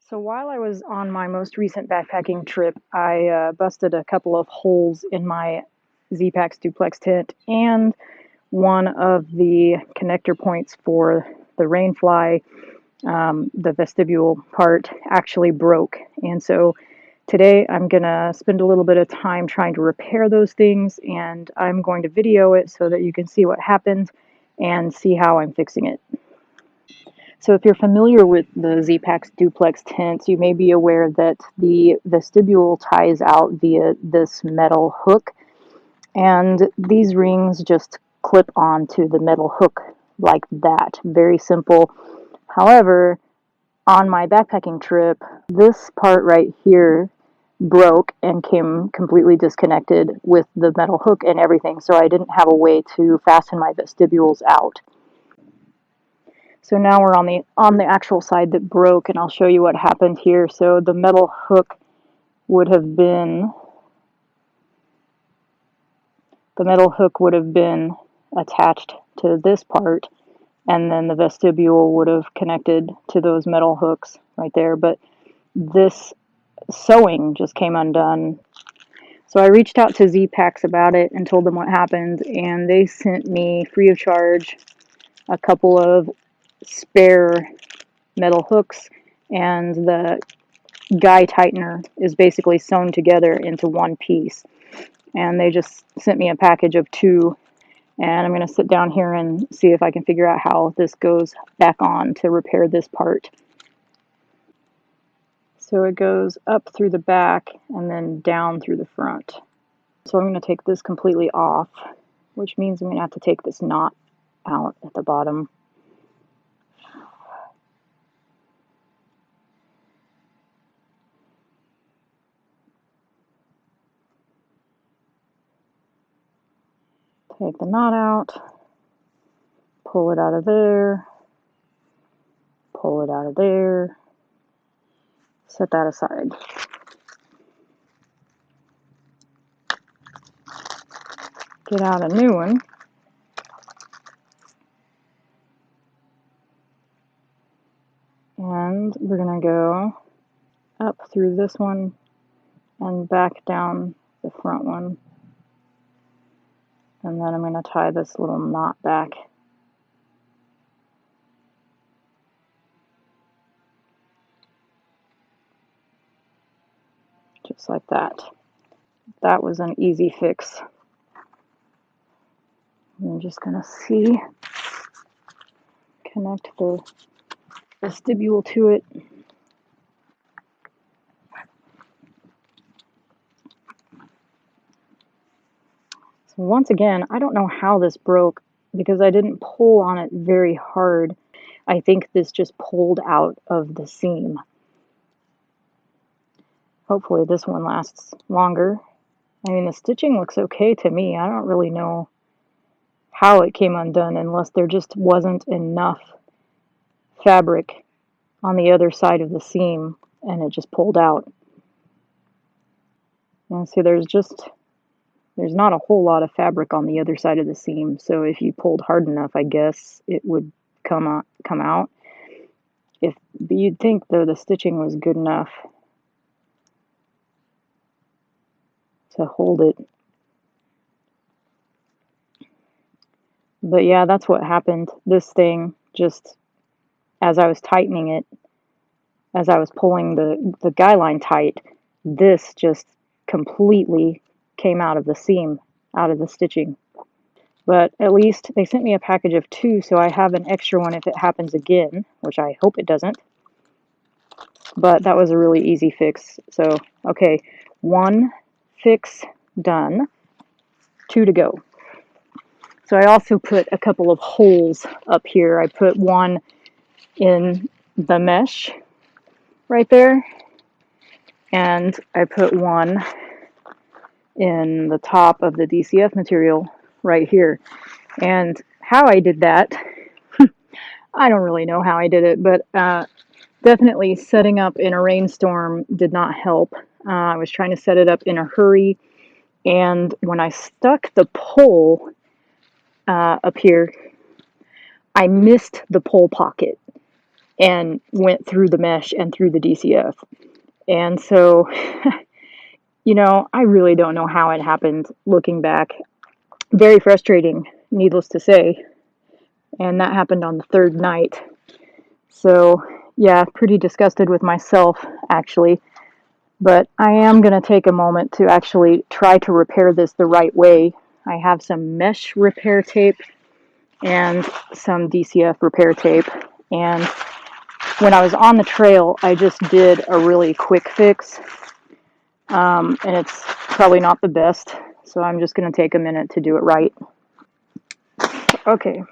So while I was on my most recent backpacking trip, I busted a couple of holes in my Zpacks DupleXL Tent, and one of the connector points for the rainfly, the vestibule part, actually broke. And so today I'm gonna spend a little bit of time trying to repair those things, and I'm going to video it so that you can see what happened and see how I'm fixing it. So if you're familiar with the Zpacks DupleXL Tents, you may be aware that the vestibule ties out via this metal hook, and these rings just clip onto the metal hook like that. Very simple. However, on my backpacking trip, this part right here broke and came completely disconnected with the metal hook and everything, so I didn't have a way to fasten my vestibules out. So now we're on the actual side that broke, and I'll show you what happened here. So the metal hook would have been attached to this part, and then the vestibule would have connected to those metal hooks right there. But this sewing just came undone. So I reached out to Zpacks about it and told them what happened, and they sent me free of charge a couple of spare metal hooks, and the guy tightener is basically sewn together into one piece. And they just sent me a package of two, and I'm going to sit down here and see if I can figure out how this goes back on to repair this part. So it goes up through the back and then down through the front. So I'm going to take this completely off, which means I'm going to have to take this knot out at the bottom. Take the knot out, pull it out of there, pull it out of there, set that aside. Get out a new one. And we're going to go up through this one and back down the front one. And then I'm going to tie this little knot back. Just like that. That was an easy fix. I'm just going to connect the vestibule to it. So once again, I don't know how this broke because I didn't pull on it very hard. I think this just pulled out of the seam. Hopefully this one lasts longer. I mean, the stitching looks okay to me. I don't really know how it came undone unless there just wasn't enough fabric on the other side of the seam and it just pulled out. And so there's not a whole lot of fabric on the other side of the seam, so if you pulled hard enough, I guess it would come out. But you'd think though the stitching was good enough to hold it. But yeah, that's what happened. This thing just, as I was tightening it, as I was pulling the guy line tight, this just completely came out of the seam, out of the stitching. But at least they sent me a package of two, so I have an extra one if it happens again, which I hope it doesn't. But that was a really easy fix. So, okay, one fix done, two to go. So I also put a couple of holes up here. I put one in the mesh right there, and I put one in the top of the DCF material right here. And how I did that, I don't really know how I did it, but definitely setting up in a rainstorm did not help. I was trying to set it up in a hurry, and when I stuck the pole up here, I missed the pole pocket. and went through the mesh and through the DCF. And so, I really don't know how it happened looking back. Very frustrating, needless to say. And that happened on the third night. So, yeah, pretty disgusted with myself, actually. But I am going to take a moment to actually try to repair this the right way. I have some mesh repair tape and some DCF repair tape. And when I was on the trail, I just did a really quick fix. And it's probably not the best. So I'm just going to take a minute to do it right. Okay.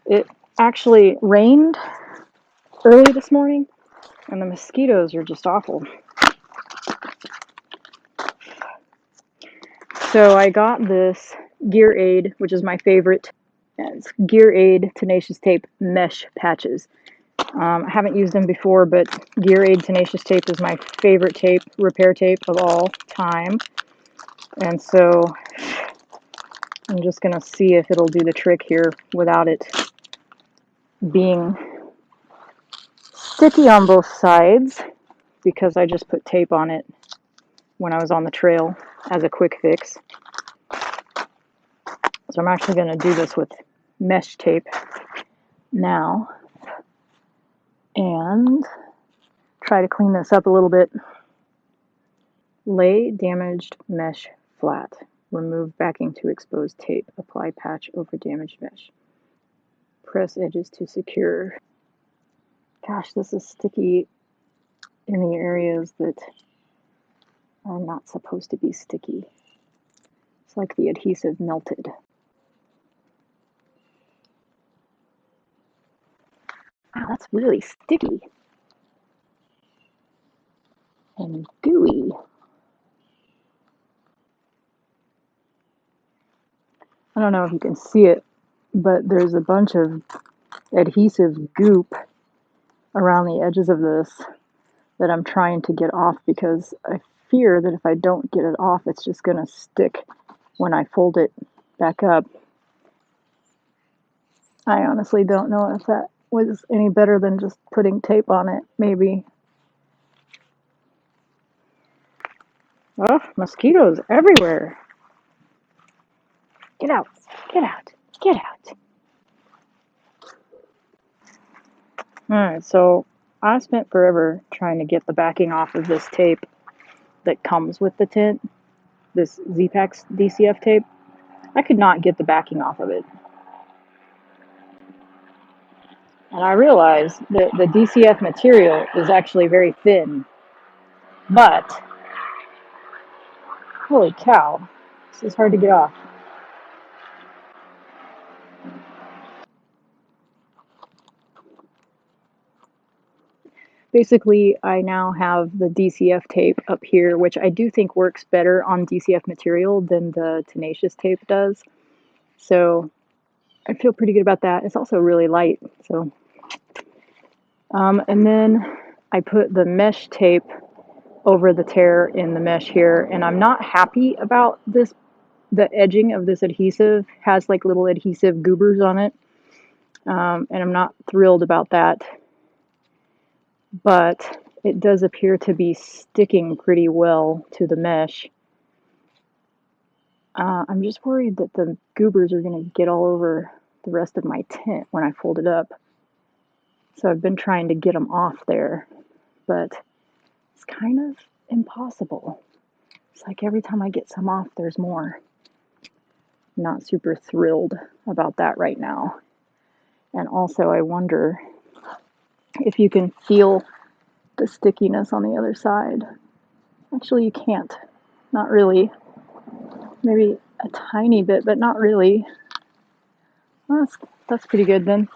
It actually rained early this morning, and the mosquitoes are just awful. So I got this Gear Aid, which is my favorite. It's Gear Aid Tenacious Tape Mesh Patches. I haven't used them before, but Gear Aid Tenacious Tape is my favorite tape, repair tape of all time. And so I'm just going to see if it'll do the trick here without it being sticky on both sides, because I just put tape on it when I was on the trail as a quick fix. So I'm actually going to do this with mesh tape now and try to clean this up a little bit. Lay damaged mesh flat. Remove backing to exposed tape. Apply patch over damaged mesh. Press edges to secure. Gosh, this is sticky in the areas that are not supposed to be sticky. It's like the adhesive melted. Wow, that's really sticky and gooey. I don't know if you can see it, but there's a bunch of adhesive goop around the edges of this that I'm trying to get off, because I fear that if I don't get it off, it's just going to stick when I fold it back up. I honestly don't know if that was any better than just putting tape on it, maybe. Oh, mosquitoes everywhere. Get out, get out, get out. Alright, so I spent forever trying to get the backing off of this tape that comes with the tent, this Zpacks DCF tape. I could not get the backing off of it. And I realized that the DCF material is actually very thin. But, holy cow, this is hard to get off. Basically, I now have the DCF tape up here, which I do think works better on DCF material than the tenacious tape does. So I feel pretty good about that. It's also really light. So, and then I put the mesh tape over the tear in the mesh here, and I'm not happy about this. The edging of this adhesive has like little adhesive goobers on it, and I'm not thrilled about that. But it does appear to be sticking pretty well to the mesh. I'm just worried that the goobers are going to get all over the rest of my tent when I fold it up. So I've been trying to get them off there, but it's kind of impossible. It's like every time I get some off, there's more. Not super thrilled about that right now. And also, I wonder if you can feel the stickiness on the other side. Actually, you can't. Not really. Maybe a tiny bit, but not really. Well, that's pretty good then.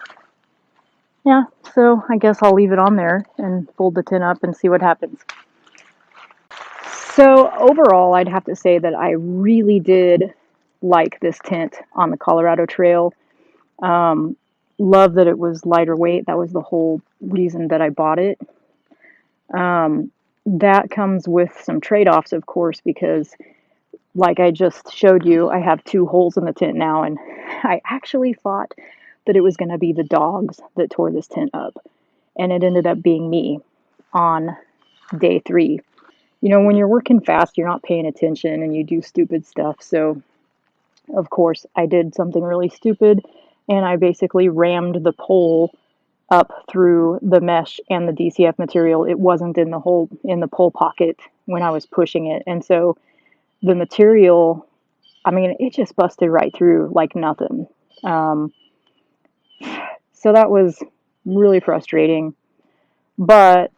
Yeah, so I guess I'll leave it on there and fold the tin up and see what happens. So overall, I'd have to say that I really did like this tent on the Colorado Trail. Love that it was lighter weight. That was the whole reason that I bought it. That comes with some trade-offs, of course, because like I just showed you, I have 2 holes in the tent now, and I actually thought that it was going to be the dogs that tore this tent up. and it ended up being me on day 3. You know, when you're working fast, you're not paying attention and you do stupid stuff. So, of course, I did something really stupid, and I basically rammed the pole up through the mesh and the DCF material. It wasn't in the pole pocket when I was pushing it. And so the material, I mean, it just busted right through like nothing. Um, so that was really frustrating. But,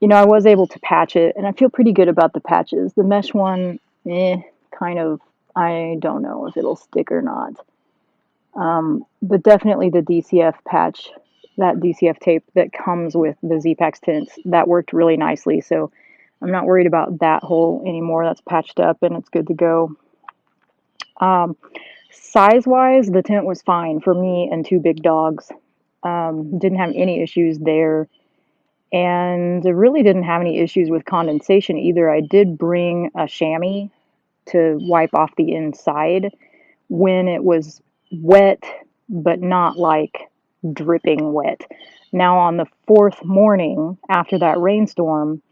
you know, I was able to patch it, and I feel pretty good about the patches. The mesh one, kind of, I don't know if it'll stick or not. But definitely the DCF patch, that DCF tape that comes with the Zpacks tents, that worked really nicely. So I'm not worried about that hole anymore. That's patched up and it's good to go. Size-wise, the tent was fine for me and 2 big dogs. Didn't have any issues there. And I really didn't have any issues with condensation either. I did bring a chamois to wipe off the inside when it was wet, but not like dripping wet. Now, on the 4th morning after that rainstorm,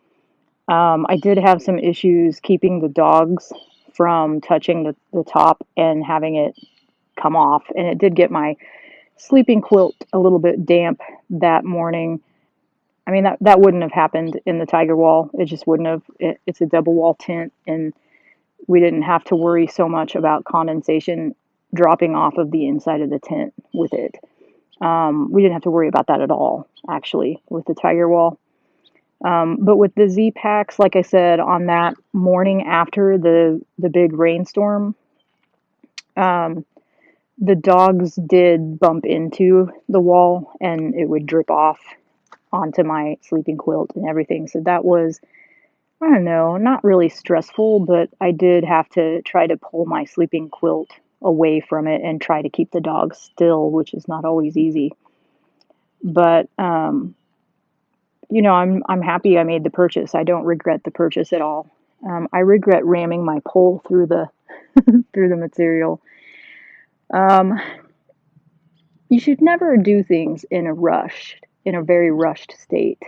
I did have some issues keeping the dogs from touching the top and having it come off. And it did get my sleeping quilt a little bit damp that morning. I mean, that wouldn't have happened in the Tiger Wall. It just wouldn't have. It's a double wall tent, and we didn't have to worry so much about condensation dropping off of the inside of the tent with it. We didn't have to worry about that at all, actually, with the Tiger Wall. But with the Zpacks, like I said, on that morning after the big rainstorm, the dogs did bump into the wall, and it would drip off onto my sleeping quilt and everything. So that was, I don't know, not really stressful, but I did have to try to pull my sleeping quilt away from it and try to keep the dogs still, which is not always easy. But you know, I'm happy I made the purchase. I don't regret the purchase at all. I regret ramming my pole through the through the material. Um, you should never do things in a very rushed state.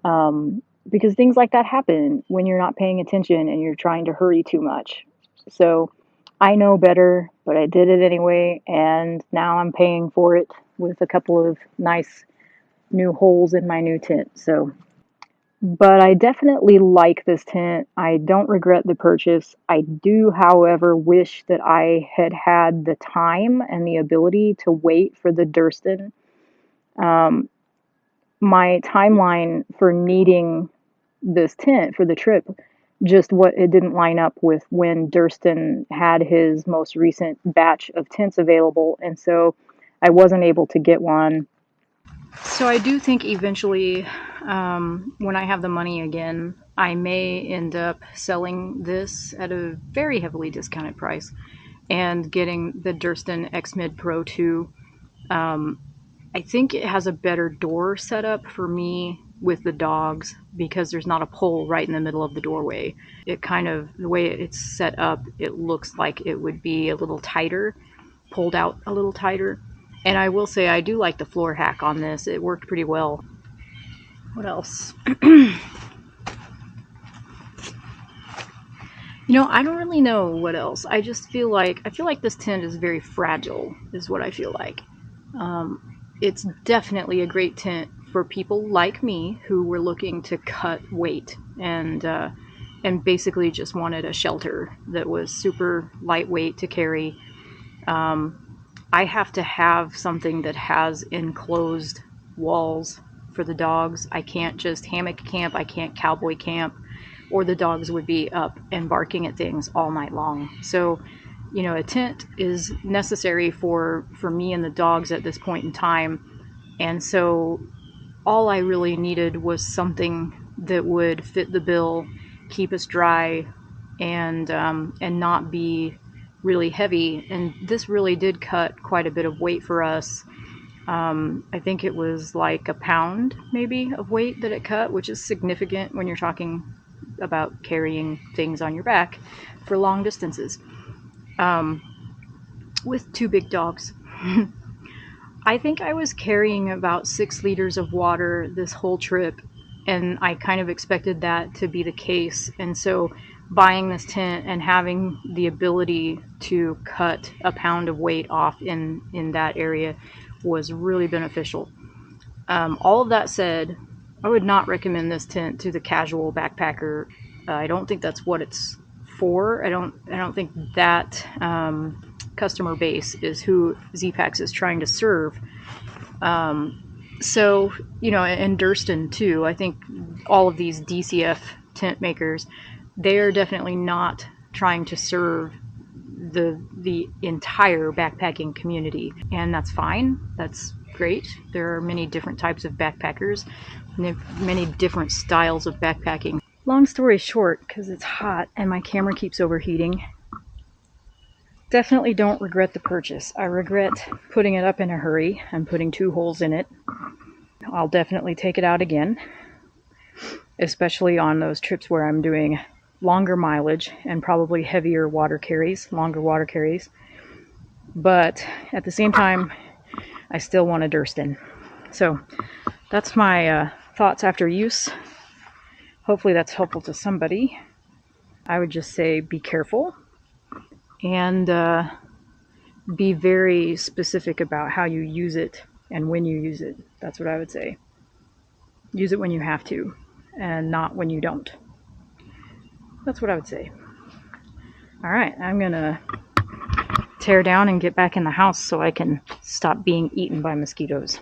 Because things like that happen when you're not paying attention and you're trying to hurry too much. So I know better, but I did it anyway, and now I'm paying for it with a couple of nice new holes in my new tent. So, but I definitely like this tent. I don't regret the purchase. I do, however, wish that I had had the time and the ability to wait for the Durston. Um, my timeline for needing this tent for the trip, just what it didn't line up with when Durston had his most recent batch of tents available, and so I wasn't able to get one. So I do think eventually, when I have the money again, I may end up selling this at a very heavily discounted price and getting the Durston X-Mid Pro 2. I think it has a better door setup for me with the dogs because there's not a pole right in the middle of the doorway. It kind of, the way it's set up, it looks like it would be a little tighter, pulled out a little tighter. And I will say I do like the floor hack on this. It worked pretty well. What else? You know, I don't really know what else. I feel like this tent is very fragile, is what I feel like. It's definitely a great tent for people like me who were looking to cut weight and basically just wanted a shelter that was super lightweight to carry. I have to have something that has enclosed walls for the dogs. I can't just hammock camp, I can't cowboy camp, or the dogs would be up and barking at things all night long. So, you know, a tent is necessary for me and the dogs at this point in time. And so all I really needed was something that would fit the bill, keep us dry, and not be really heavy. And this really did cut quite a bit of weight for us. I think it was like a pound maybe of weight that it cut, which is significant when you're talking about carrying things on your back for long distances with 2 big dogs. I think I was carrying about 6 liters of water this whole trip, and I kind of expected that to be the case. And so buying this tent and having the ability to cut a pound of weight off in that area was really beneficial. All of that said, I would not recommend this tent to the casual backpacker. I don't think that's what it's for. I don't think that customer base is who Zpacks is trying to serve. So, you know, and Durston too. I think all of these DCF tent makers, they are definitely not trying to serve the entire backpacking community, and that's fine. That's great. There are many different types of backpackers, many different styles of backpacking. Long story short, because it's hot and my camera keeps overheating, definitely don't regret the purchase. I regret putting it up in a hurry and putting 2 holes in it. I'll definitely take it out again, especially on those trips where I'm doing longer mileage and probably heavier water carries, longer water carries. But at the same time, I still want a Durston. So that's my thoughts after use. Hopefully that's helpful to somebody. I would just say be careful and be very specific about how you use it and when you use it. That's what I would say. Use it when you have to and not when you don't. That's what I would say. All right, I'm gonna tear down and get back in the house so I can stop being eaten by mosquitoes.